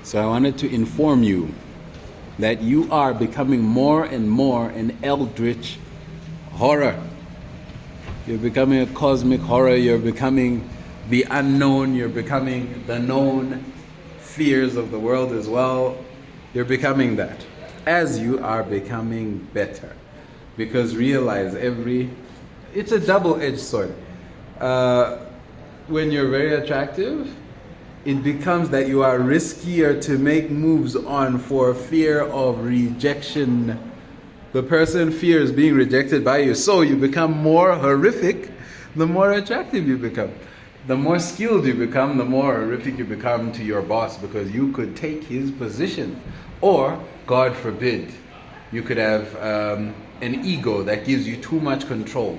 So I wanted to inform you that you are becoming more and more an eldritch horror. You're becoming a cosmic horror. You're becoming the unknown. You're becoming the known fears of the world as well. You're becoming that as you are becoming better. Because realize it's a double-edged sword. When you're very attractive, it becomes that you are riskier to make moves on for fear of rejection. The person fears being rejected by you, so you become more horrific the more attractive you become. The more skilled you become, the more horrific you become to your boss, because you could take his position. Or, God forbid, you could have an ego that gives you too much control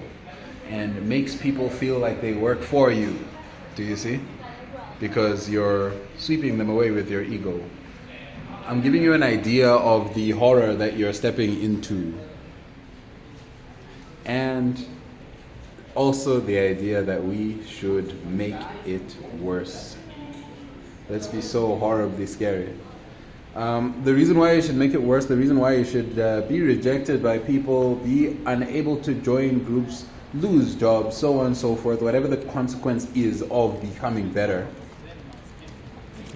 and makes people feel like they work for you. Do you see? Because you're sweeping them away with your ego. I'm giving you an idea of the horror that you're stepping into. And also the idea that we should make it worse. Let's be so horribly scary. The reason why you should make it worse, the reason why you should be rejected by people, be unable to join groups, lose jobs, so on and so forth, whatever the consequence is of becoming better.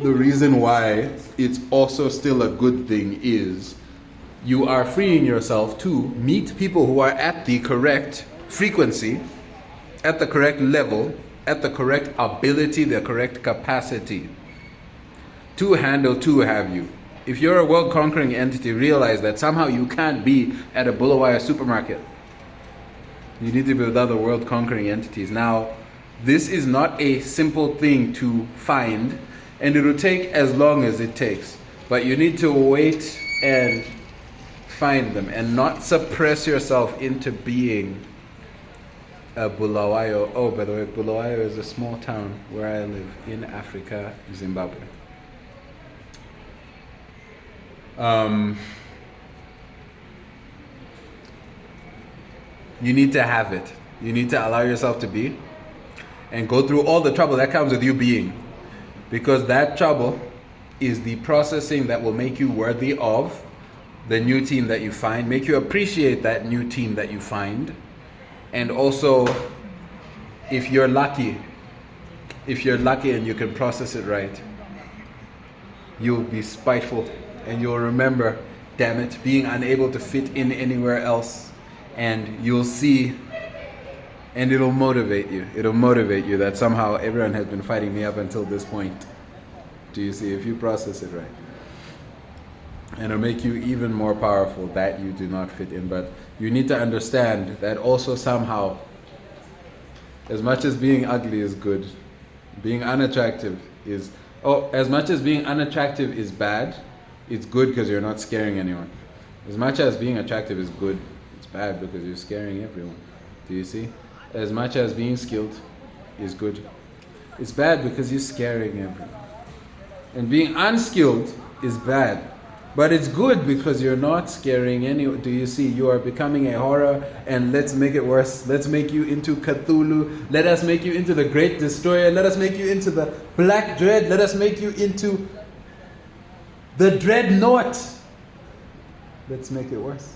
The reason why it's also still a good thing is you are freeing yourself to meet people who are at the correct frequency, at the correct level, at the correct ability, the correct capacity to handle, to have you. If you're a world-conquering entity, realize that somehow you can't be at a Bulawayo supermarket. You need to be with other world-conquering entities. Now, this is not a simple thing to find, and it will take as long as it takes. But you need to wait and find them and not suppress yourself into being a Bulawayo. Oh, by the way, Bulawayo is a small town where I live in Africa, Zimbabwe. You need to have it. You need to allow yourself to be and go through all the trouble that comes with you being. Because that trouble is the processing that will make you worthy of the new team that you find, make you appreciate that new team that you find. And also, if you're lucky and you can process it right, you'll be spiteful and you'll remember, damn it, being unable to fit in anywhere else. And you'll see, and it'll motivate you. It'll motivate you that somehow everyone has been fighting me up until this point. Do you see? If you process it right. And it'll make you even more powerful that you do not fit in. But you need to understand that also somehow, as much as being ugly is good, being unattractive is, as much as being unattractive is bad, it's good because you're not scaring anyone. As much as being attractive is good, it's bad because you're scaring everyone. Do you see? As much as being skilled is good, it's bad because you're scaring everyone. And being unskilled is bad, but it's good because you're not scaring anyone. Do you see? You are becoming a horror, and let's make it worse. Let's make you into Cthulhu. Let us make you into the Great Destroyer. Let us make you into the Black Dread. Let us make you into the Dreadnought. Let's make it worse.